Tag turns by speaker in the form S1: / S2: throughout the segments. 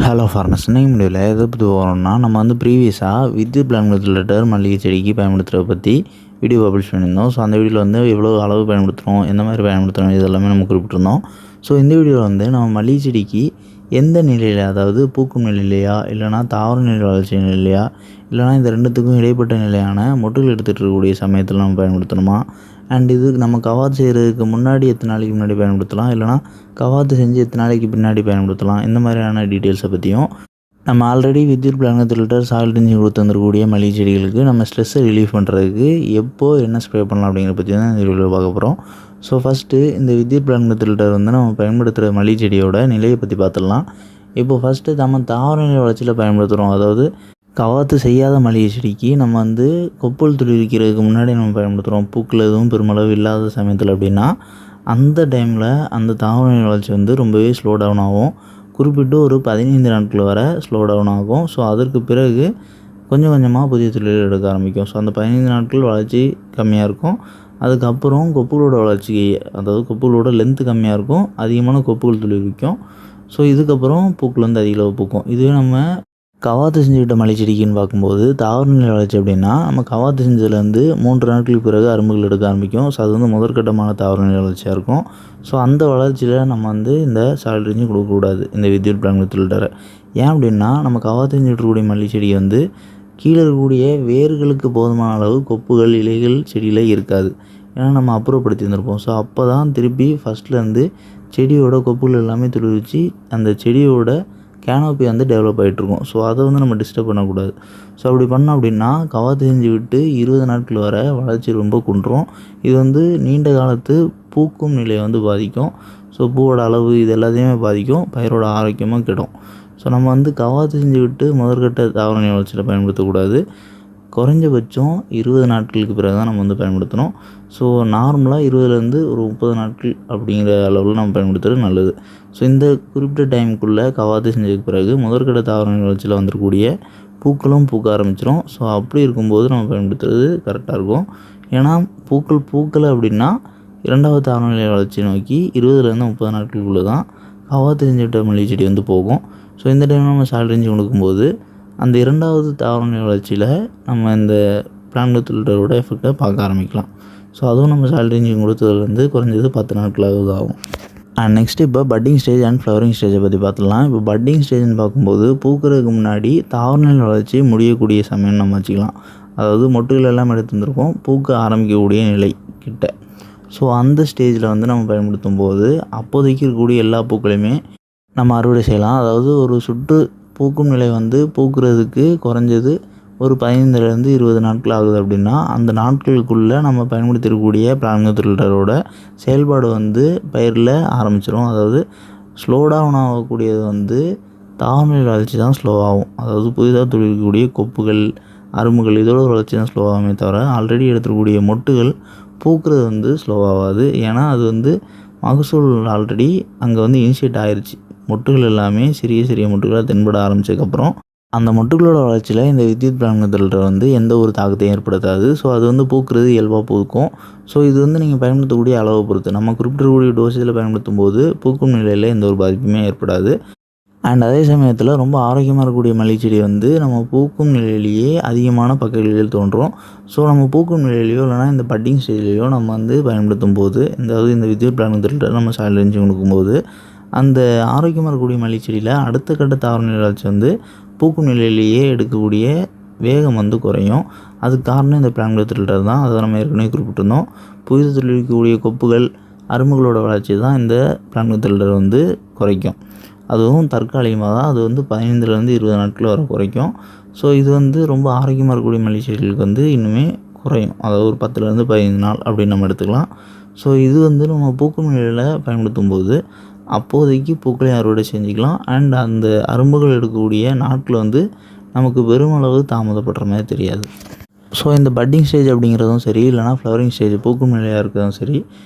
S1: Hello farmers, இன்னைக்கு முடியல எதை பற்றி வரோம்னா நம்ம வந்து ப்ரீவியஸாக வித்யுத் பிளான்ட் லிட்டர் மல்லிகை செடிக்கு பயன்படுத்துகிறத பற்றி வீடியோ பப்ளிஷ் பண்ணியிருந்தோம். ஸோ அந்த வீடியோவில் வந்து எவ்வளோ அளவு பயன்படுத்துகிறோம், எந்த மாதிரி பயன்படுத்துகிறோம், இது எல்லாமே நம்ம குறிப்பிட்டிருந்தோம். ஸோ இந்த வீடியோவில் வந்து நம்ம மல்லிகை செடிக்கு எந்த நிலையில், அதாவது பூக்கும் நிலையிலையா, இல்லைனா தாவர நிலை வளர்ச்சி நிலையா, இல்லைனா இந்த ரெண்டுத்துக்கும் இடைப்பட்ட நிலையான மொட்டுகள் எடுத்துகிட்டு இருக்கக்கூடிய சமயத்தில் நம்ம பயன்படுத்தணுமா, அண்ட் இது நம்ம கவாத்து செய்கிறதுக்கு முன்னாடி எத்தனை நாளைக்கு முன்னாடி பயன்படுத்தலாம், இல்லைனா கவாத்து செஞ்சு எத்தனை நாளைக்கு பின்னாடி பயன்படுத்தலாம், இந்த மாதிரியான டீட்டெயில்ஸை பற்றியும் நம்ம already Vidyut plant litre soil டிஞ்சி கொடுத்து வந்துருக்கக்கூடிய மல்லிகை செடிகளுக்கு நம்ம ஸ்ட்ரெஸ்ஸை ரிலீஃப் பண்ணுறதுக்கு எப்போது என்ன ஸ்ப்ரே பண்ணலாம் அப்படிங்கிற பற்றி தான் இந்த வீடியோவில் பார்க்க போகிறோம். ஸோ ஃபஸ்ட்டு இந்த வித்யுத் பிளான்ட் லிட்டர் வந்து நம்ம பயன்படுத்துகிற மல்லிகை செடியோட நிலையை பற்றி பார்த்துடலாம். இப்போது ஃபஸ்ட்டு நம்ம தாவர நிலை வளர்ச்சியில் பயன்படுத்துகிறோம். அதாவது கவாத்து செய்யாத மல்லிகை செடிக்கு நம்ம வந்து கொப்புள் துளிர்க்கிறதுக்கு முன்னாடி நம்ம பயன்படுத்துகிறோம். பூக்கள் எதுவும் பெருமளவு இல்லாத சமயத்தில் அப்படின்னா அந்த டைமில் அந்த தாவர நிலை வளர்ச்சி வந்து ரொம்பவே ஸ்லோ டவுன் ஆகும். குறிப்பிட்டு ஒரு 15 நாட்கள் வரை ஸ்லோ டவுன் ஆகும். ஸோ அதற்கு பிறகு கொஞ்சம் கொஞ்சமாக புதிய துளிர்கள் எடுக்க ஆரம்பிக்கும். ஸோ அந்த 15 நாட்கள் வளர்ச்சி கம்மியாக இருக்கும். அதுக்கப்புறம் கொப்புகளோட வளர்ச்சி, அதாவது கொப்புகளோட லென்த்து கம்மியாக இருக்கும், அதிகமான கொப்புகள் துளிர்விக்கும். ஸோ இதுக்கப்புறம் பூக்கள் வந்து அதிக அளவு பூக்கும். இதுவே நம்ம கவாத்து செஞ்சுக்கிட்ட மல்லிகை செடிக்குன்னு பார்க்கும்போது தாவர நிலை வளர்ச்சி அப்படின்னா நம்ம கவாத்து செஞ்சதுலேருந்து 3 நாட்களுக்கு பிறகு அரும்புகள் எடுக்க ஆரம்பிக்கும். ஸோ அது வந்து முதற்கட்டமான தாவர நிலை வளர்ச்சியாக இருக்கும். ஸோ அந்த வளர்ச்சியில் நம்ம வந்து இந்த சாயில் டிஞ்சி கொடுக்கக்கூடாது, இந்த வித்யுத் பிளான்ட் லிட்டரை. ஏன் அப்படின்னா நம்ம கவாத்து செஞ்சுட்டு இருக்கக்கூடிய மல்லிகை செடி வந்து கீழே இருக்கக்கூடிய வேர்களுக்கு போதுமான அளவு கொப்புகள், இலைகள் செடியில் இருக்காது. ஏன்னா நம்ம அப்புறப்படுத்தி இருந்திருப்போம். ஸோ அப்போ தான் திருப்பி ஃபஸ்ட்லேருந்து செடியோட கொப்புகள் எல்லாமே துளிர்விச்சு அந்த செடியோட கேனோப்பி வந்து டெவலப் ஆகிட்ருக்கும். ஸோ அதை வந்து நம்ம டிஸ்டர்ப் பண்ணக்கூடாது. ஸோ அப்படி பண்ணோம் அப்படின்னா கவாத்து செஞ்சு விட்டு 20 நாட்கள் வரை வளர்ச்சி ரொம்ப குன்றும். இது வந்து நீண்ட காலத்து பூக்கும் நிலையை வந்து பாதிக்கும். ஸோ பூவோட அளவு இது எல்லாத்தையுமே பாதிக்கும், பயிரோட ஆரோக்கியமாக கெடும். ஸோ நம்ம வந்து கவாத்து செஞ்சு விட்டு முதற்கட்ட தாவர நிலை வளர்ச்சியில் பயன்படுத்தக்கூடாது. குறைஞ்சபட்சம் 20 நாட்களுக்கு பிறகு தான் நம்ம வந்து பயன்படுத்தணும். ஸோ நார்மலாக 20லேருந்து ஒரு 30 நாட்கள் அப்படிங்கிற அளவில் நம்ம பயன்படுத்துகிறது நல்லது. ஸோ இந்த குறிப்பிட்ட டைமுக்குள்ளே கவாத்து செஞ்சதுக்கு பிறகு முதற்கட்ட தாவர நிலை வளர்ச்சியில் வந்துருக்கூடிய பூக்களும் பூக்க ஆரம்பிச்சிடும். ஸோ அப்படி இருக்கும்போது நம்ம பயன்படுத்துறது கரெக்டாக இருக்கும். ஏன்னா பூக்கலை அப்படின்னா இரண்டாவது தாவர நிலை வளர்ச்சி நோக்கி 20லேருந்து 30 நாட்களுக்குள்ளே தான் கவாத்து செஞ்சுவிட்ட மல்லிகை செடி வந்து போகும். ஸோ இந்த டைம் நம்ம சாயில் டிஞ்சி கொடுக்கும்போது அந்த இரண்டாவது தாவர நிலை வளர்ச்சியில் நம்ம இந்த பிளான்ட் லிட்டரோட எஃபெக்டை பார்க்க ஆரம்பிக்கலாம். ஸோ அதுவும் நம்ம சாயில் டிஞ்சி கொடுத்ததுலேருந்து குறைஞ்சது 10 நாட்களாவது ஆகும். அண்ட் நெக்ஸ்ட்டு இப்போ பட்டிங் ஸ்டேஜ் அண்ட் ஃப்ளவரிங் ஸ்டேஜை பற்றி பார்த்துக்கலாம். இப்போ பட்டிங் ஸ்டேஜ்னு பார்க்கும்போது பூக்கிறதுக்கு முன்னாடி தாவர நிலை வளர்ச்சி முடியக்கூடிய சமயம் நம்ம வச்சுக்கலாம். அதாவது மொட்டுகள் எல்லாம் எடுத்து வந்திருக்கோம், பூக்க ஆரம்பிக்கக்கூடிய நிலை கிட்ட. ஸோ அந்த ஸ்டேஜில் வந்து நம்ம பயன்படுத்தும் போது அப்போதைக்கு இருக்கக்கூடிய எல்லா பூக்களையுமே நம்ம அறுவடை செய்யலாம். அதாவது ஒரு சுட்டு பூக்கும் நிலை வந்து பூக்கிறதுக்கு குறைஞ்சது ஒரு 15லேருந்து 20 நாட்கள் ஆகுது அப்படின்னா அந்த நாட்களுக்குள்ளே நம்ம பயன்படுத்திருக்கக்கூடிய பிளான்ட் லிட்டரோட செயல்பாடு வந்து பயிரில் ஆரம்பிச்சிடும். அதாவது ஸ்லோ டவுன் ஆகக்கூடியது வந்து தாவர நிலை வளர்ச்சி தான் ஸ்லோ ஆகும். அதாவது புதிதாக துளிர்க்கக்கூடிய கொப்புகள், அரும்புகள் இதோட வளர்ச்சி தான் ஸ்லோ ஆகுமே தவிர ஆல்ரெடி எடுத்துக்கூடிய மொட்டுகள் பூக்கிறது வந்து ஸ்லோ ஆகாது. ஏன்னா அது வந்து மகசூல் ஆல்ரெடி அங்கே வந்து இனிஷியேட் ஆயிடுச்சு. மொட்டுகள் எல்லாமே சிறிய சிறிய மொட்டுகளாக தென்பட ஆரம்பித்ததுக்கப்புறம் அந்த மொட்டுகளோட வளர்ச்சியில் இந்த வித்யுத் பிளான்ட் லிட்டர் வந்து எந்த ஒரு தாக்கத்தையும் ஏற்படுத்தாது. ஸோ அது வந்து பூக்கிறது இயல்பாக பூக்கும். ஸோ இது வந்து நீங்கள் பயன்படுத்தக்கூடிய அளவை பொறுத்து, நம்ம குறிப்பிடக்கூடிய டோசேஜில் பயன்படுத்தும் போது பூக்கும் நிலையில் எந்த ஒரு பாதிப்புமே ஏற்படாது. அண்ட் அதே சமயத்தில் ரொம்ப ஆரோக்கியமாக இருக்கக்கூடிய மல்லிகை செடி வந்து நம்ம பூக்கும் நிலையிலேயே அதிகமான பக்கவிலைகள் தோன்றும். ஸோ நம்ம பூக்கும் நிலையிலையோ இல்லைனா இந்த பட்டிங் ஸ்டேஜ்லேயோ நம்ம வந்து பயன்படுத்தும் போது இந்த வித்யுத் பிளான்ட் லிட்டர் நம்ம சாயில் டிஞ்சி கொடுக்கும்போது அந்த ஆரோக்கியமாக இருக்கக்கூடிய மல்லிகை செடியில் அடுத்த கட்ட தாவர நிலை வளர்ச்சி வந்து பூக்கும் நிலையிலேயே எடுக்கக்கூடிய வேகம் வந்து குறையும். அதுக்கு காரணம் இந்த பிளான்ட் லிட்டர் தான். அதை நம்ம ஏற்கனவே குறிப்பிட்டிருந்தோம். புதிது துளிர்க்கக்கூடிய கொப்புகள், அரும்புகளோட வளர்ச்சி தான் இந்த பிளான்ட் லிட்டர் வந்து குறைக்கும். அதுவும் தற்காலிகமாக தான். அது வந்து 15லேருந்து 20 நாட்கள் வரை குறைக்கும். ஸோ இது வந்து ரொம்ப ஆரோக்கியமாக இருக்கக்கூடிய மல்லிகை செடிகளுக்கு வந்து இன்னுமே குறையும். அதாவது ஒரு 10லேருந்து 15 நாள் அப்படின்னு நம்ம எடுத்துக்கலாம். ஸோ இது வந்து நம்ம பூக்கும் நிலையில் பயன்படுத்தும் போது அப்போதைக்கு பூக்களையும் அறுவடை செஞ்சுக்கலாம். அண்ட் அந்த அரும்புகள் எடுக்கக்கூடிய நாட்கள் வந்து நமக்கு பெருமளவு தாமதப்படுற மாதிரி தெரியாது. ஸோ இந்த பட்டிங் ஸ்டேஜ் அப்படிங்கிறதும் சரி, இல்லைனா ஃப்ளவரிங் ஸ்டேஜ் பூக்கும் நிலையாக இருக்கிறதும் சரி,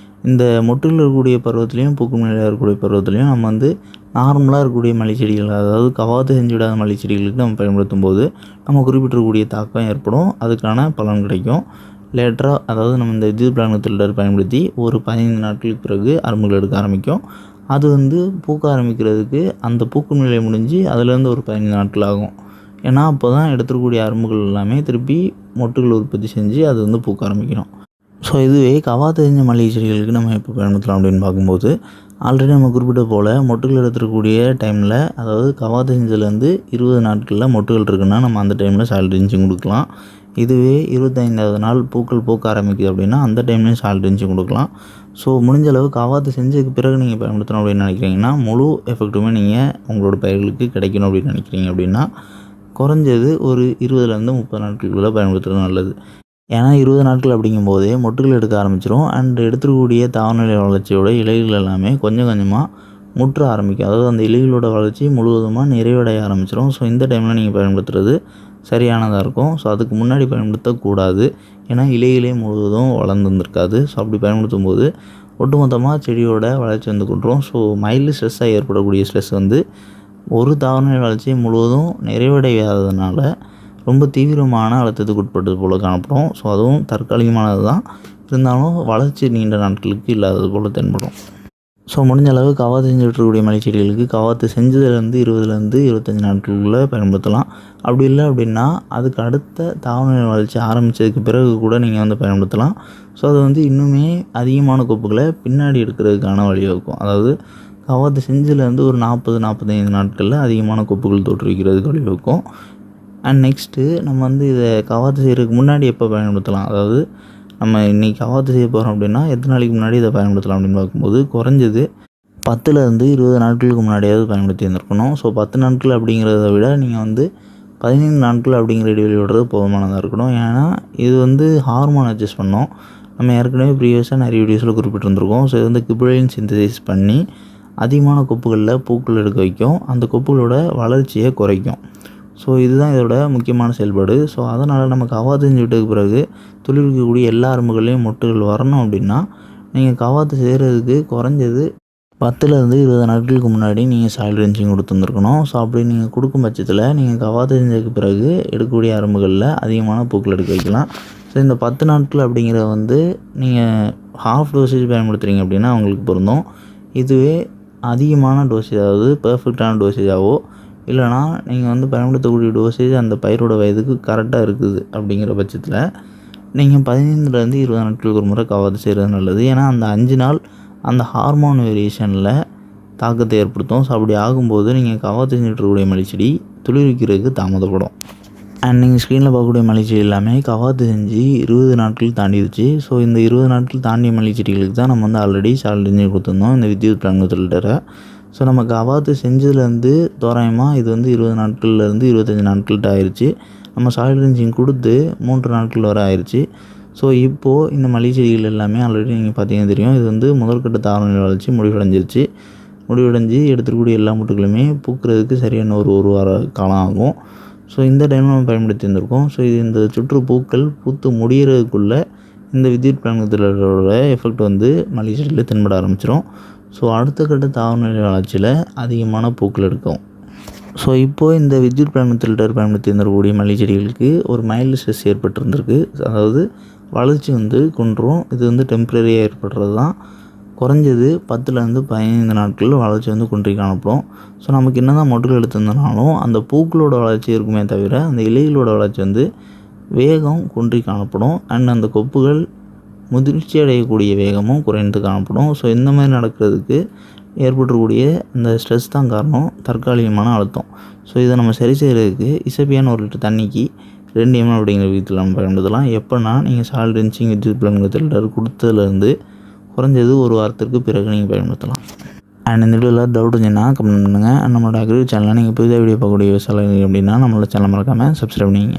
S1: இந்த மொட்டுகள் இருக்கக்கூடிய பருவத்துலேயும் பூக்கும் நிலையாக இருக்கக்கூடிய பருவத்துலேயும் நம்ம வந்து நார்மலாக இருக்கக்கூடிய மல்லிகை செடிகள், அதாவது கவாத்து செஞ்சு விடாத மல்லிகை செடிகளுக்கு நம்ம பயன்படுத்தும் போது நம்ம குறிப்பிட்டிருக்கக்கூடிய தாக்கம் ஏற்படும். அதுக்கான பலன் கிடைக்கும். லேட்டராக, அதாவது நம்ம இந்த வித்யுத் பிளான்ட் லிட்டர் பயன்படுத்தி ஒரு 15 நாட்களுக்கு பிறகு அரும்புகள் எடுக்க ஆரம்பிக்கும். அது வந்து பூக்க ஆரம்பிக்கிறதுக்கு அந்த பூக்கும் நிலை முடிஞ்சு அதுலேருந்து ஒரு 15 நாட்கள் ஆகும். ஏன்னா அப்போ தான் எடுத்துக்கூடிய அரும்புகள் எல்லாமே திருப்பி மொட்டுகள் உற்பத்தி செஞ்சு அது வந்து பூக்க ஆரம்பிக்கணும். ஸோ இதுவே கவாத்து செஞ்ச மல்லிகை செடிகளுக்கு நம்ம எப்போ பயன்படுத்தலாம் அப்படின்னு பார்க்கும்போது, ஆல்ரெடி நம்ம குறிப்பிட்ட போல் மொட்டுகள் எடுத்துக்கூடிய டைமில், அதாவது கவாத்து செஞ்சதுலேருந்து 20 நாட்களில் மொட்டுகள் இருக்குன்னா நம்ம அந்த டைமில் சாயில் ட்ரின்ச்சிங் கொடுக்கலாம். இதுவே 25வது நாள் பூக்கள் பூக்க ஆரம்பிக்குது அப்படின்னா அந்த டைம்லேயும் சாயில் ட்ரின்ச்சிங் கொடுக்கலாம். ஸோ முடிஞ்ச அளவு கவாத்து செஞ்சதுக்கு பிறகு நீங்கள் பயன்படுத்தணும் அப்படின்னு நினைக்கிறீங்கன்னா, முழு எஃபெக்ட்டுமே நீங்கள் உங்களோட பயிர்களுக்கு கிடைக்கணும் அப்படின்னு நினைக்கிறீங்க அப்படின்னா, குறைஞ்சது ஒரு 20லேருந்து 30 நாட்களுக்குள்ளே பயன்படுத்துறது நல்லது. ஏன்னா 20 நாட்கள் அப்படிங்கும்போதே மொட்டுகள் எடுக்க ஆரம்பிச்சிடும். அண்ட் எடுத்துக்கூடிய தாவரநிலை வளர்ச்சியோட இலைகள் எல்லாமே கொஞ்சம் கொஞ்சமாக முற்ற ஆரம்பிக்கும். அதாவது அந்த இலைகளோட வளர்ச்சி முழுவதுமாக நிறைவடைய ஆரம்பிச்சிடும். ஸோ இந்த டைமில் நீங்கள் பயன்படுத்துகிறது சரியானதாக இருக்கும். ஸோ அதுக்கு முன்னாடி பயன்படுத்தக்கூடாது. ஏன்னா இலைகளே முழுவதும் வளர்ந்து வந்திருக்காது. ஸோ அப்படி பயன்படுத்தும் போது ஒட்டுமொத்தமாக செடியோட வளர்ச்சி வந்து கொண்டுரும். ஸோ மைல்டு ஸ்ட்ரெஸ்ஸாக ஏற்படக்கூடிய ஸ்ட்ரெஸ் வந்து ஒரு தாவரநிலை வளர்ச்சி முழுவதும் நிறைவடையாததுனால ரொம்ப தீவிரமான அழுத்தத்துக்கு உட்பட்டது போல் காணப்படும். ஸோ அதுவும் தற்காலிகமானது தான், இருந்தாலும் வளர்ச்சி நீண்ட நாட்களுக்கு இல்லாதது போல் தென்படும். ஸோ முடிஞ்ச அளவு கவாத்து செஞ்சுட்டு இருக்கக்கூடிய மல்லிகை செடிகளுக்கு கவாத்து செஞ்சதுலேருந்து 20லேருந்து 25 நாட்களுக்குள்ளே பயன்படுத்தலாம். அப்படி இல்லை அப்படின்னா அதுக்கு அடுத்த தாவரநிலை வளர்ச்சி ஆரம்பித்ததுக்கு பிறகு கூட நீங்கள் வந்து பயன்படுத்தலாம். ஸோ அது வந்து இன்னுமே அதிகமான கொப்புகளை பின்னாடி எடுக்கிறதுக்கான வழிவகுக்கும். அதாவது கவாத்து செஞ்சதுலேருந்து ஒரு 40-45 நாட்களில் அதிகமான கொப்புகள் தோற்றுவிக்கிறதுக்கு வழிவகுக்கும். அண்ட் நெக்ஸ்ட்டு நம்ம வந்து இதை கவாத்து செய்கிறதுக்கு முன்னாடி எப்போ பயன்படுத்தலாம், அதாவது நம்ம இன்றைக்கி கவாத்து செய்ய போகிறோம் அப்படின்னா எத்தனை நாளைக்கு முன்னாடி இதை பயன்படுத்தலாம் அப்படின்னு பார்க்கும்போது, குறைஞ்சது 10லேருந்து 20 நாட்களுக்கு முன்னாடியாவது பயன்படுத்தி இருந்திருக்கணும். ஸோ 10 நாட்கள் அப்படிங்கிறத விட நீங்கள் வந்து 15 நாட்கள் அப்படிங்கிற இடைவெளி விடுறது போதுமானதாக இருக்கணும். ஏன்னா இது வந்து ஹார்மோன் அட்ஜஸ்ட் பண்ணோம். நம்ம ஏற்கனவே ப்ரீவியஸாக நிறைய வீடியோஸில் குறிப்பிட்டிருந்திருக்கோம். ஸோ இது வந்து கிப்ரலின் சிந்தசைஸ் பண்ணி அதிகமான கொப்புகளில் பூக்கள் எடுக்க வைக்கும். அந்த கொப்புகளோட வளர்ச்சியை குறைக்கும். ஸோ இதுதான் இதோட முக்கியமான செயல்பாடு. ஸோ அதனால் நம்ம கவாத்து செஞ்சு விட்டதுக்கு பிறகு துளிர்க்கக்கூடிய எல்லா அரும்புகள்லேயும் மொட்டுகள் வரணும் அப்படின்னா, நீங்கள் கவாத்து செய்கிறதுக்கு குறைஞ்சது 10லேருந்து 20 நாட்களுக்கு முன்னாடி நீங்கள் சாயில் ட்ரின்ச்சிங் கொடுத்துருந்துருக்கணும். ஸோ அப்படி நீங்கள் கொடுக்கும் பட்சத்தில் நீங்கள் கவாத்து செஞ்சதுக்கு பிறகு எடுக்கக்கூடிய அரும்புகளில் அதிகமான பூக்கள் எடுக்க வைக்கலாம். ஸோ இந்த 10 நாட்கள் அப்படிங்கிறத வந்து நீங்கள் ஹாஃப் டோசேஜ் பயன்படுத்துகிறீங்க அப்படின்னா அவங்களுக்கு பொருந்தும். இதுவே அதிகமான டோசேஜ், அதாவது பெர்ஃபெக்டான டோசேஜாவோ இல்லைனா நீங்கள் வந்து பயன்படுத்தக்கூடிய டோசேஜ் அந்த பயிரோட வயதுக்கு கரெக்டாக இருக்குது அப்படிங்கிற பட்சத்தில் நீங்கள் 15லேருந்து 20 நாட்களுக்கு ஒரு முறை கவாத்து செய்கிறது நல்லது. ஏன்னா அந்த 5 நாள் அந்த ஹார்மோன் வேரியேஷனில் தாக்கத்தை ஏற்படுத்தும். ஸோ அப்படி ஆகும்போது நீங்கள் கவாத்து செஞ்சுட்டு இருக்கக்கூடிய மல்லிகை செடி துளிர்விக்கிறதுக்கு தாமதப்படும். அண்ட் நீங்கள் ஸ்க்ரீனில் பார்க்கக்கூடிய மல்லிகை செடி எல்லாமே கவாத்து செஞ்சு 20 நாட்கள் தாண்டிடுச்சு. ஸோ இந்த 20 நாட்கள் தாண்டிய மல்லிகை செடிகளுக்கு தான் நம்ம வந்து ஆல்ரெடி சாயில் ட்ரின்ச்சிங் கொடுத்துருந்தோம், இந்த வித்யுத் பிளான்ட் ஃபில்டரை. ஸோ நம்ம கவாத்து செஞ்சதுலேருந்து தோராயமாக இது வந்து 20 நாட்கள்லேருந்து 25 நாட்கள்கிட்ட ஆயிடுச்சு. நம்ம சாயில் ட்ரின்ச்சிங் கொடுத்து 3 நாட்கள் வரை ஆயிடுச்சு. ஸோ இப்போது இந்த மல்லிகை செடிகள் எல்லாமே ஆல்ரெடி நீங்கள் பார்த்தீங்கன்னா தெரியும், இது வந்து முதற்கட்ட தாவரநிலை வளர்ச்சி முடிவடைஞ்சிருச்சு. முடிவடைஞ்சு எடுத்துக்கூடிய எல்லா மொட்டுகளுமே பூக்கிறதுக்கு சரியான ஒரு வார காலம் ஆகும். ஸோ இந்த டைமில் நம்ம பயன்படுத்தி இருந்திருக்கோம். ஸோ இது இந்த சுற்று பூக்கள் பூத்து முடிகிறதுக்குள்ளே இந்த வித்யுத் பிளான்களோட எஃபெக்ட் வந்து மல்லிகை செடியில் தென்பட ஆரம்பிச்சிடும். ஸோ அடுத்த கட்ட தாவரநிலை வளர்ச்சியில் அதிகமான பூக்கள் எடுக்கும். ஸோ இப்போது இந்த வித்யுத் பிளான்ட் ஃபில்டர் பயன்படுத்தி இருந்திருக்கக்கூடிய மல்லிகை செடிகளுக்கு ஒரு மைல்டு ஸ்ட்ரெஸ் ஏற்பட்டிருந்திருக்கு. அதாவது வளர்ச்சி வந்து குன்றும். இது வந்து டெம்ப்ரரியாக ஏற்படுறது தான். குறைஞ்சது 10லேருந்து 15 நாட்கள் வளர்ச்சி வந்து குன்றி காணப்படும். ஸோ நமக்கு என்ன தான் மொட்டுகள் எடுத்திருந்தனாலும் அந்த பூக்களோட வளர்ச்சி இருக்குமே தவிர அந்த இலைகளோட வளர்ச்சி வந்து வேகம் குன்றி காணப்படும். அண்ட் அந்த கொப்புகள் முதிர்ச்சி அடையக்கூடிய வேகமும் குறைந்து காணப்படும். ஸோ இந்த மாதிரி நடக்கிறதுக்கு ஏற்படக்கூடிய இந்த ஸ்ட்ரெஸ் தான் காரணம், தற்காலிகமான அழுத்தம். ஸோ இதை நம்ம சரி செய்கிறதுக்கு இசப்பியான 1 லிட்டர் தண்ணிக்கு 2 ml அப்படிங்கிற விதத்தில் நம்ம பயன்படுத்தலாம். எப்போனா நீங்கள் சாயில் ட்ரின்ச்சிங் வித்யுத் பிளான்ட் ஃபில்டர் கொடுத்ததுலேருந்து குறைஞ்சது ஒரு வாரத்திற்கு பிறகு நீங்கள் பயன்படுத்தலாம். அண்ட் இந்த வீடியோவில் டவுட் இருந்துச்சுன்னா கமெண்ட் பண்ணுங்கள். நம்மளோட அக்ரி சேனலில் நீங்கள் புதிதாக வீடியோ பார்க்கக்கூடிய விவசாயிகள் அப்படின்னா நம்மளோட சேனல் மறக்காமல் சப்ஸ்கிரைப் பண்ணிங்க.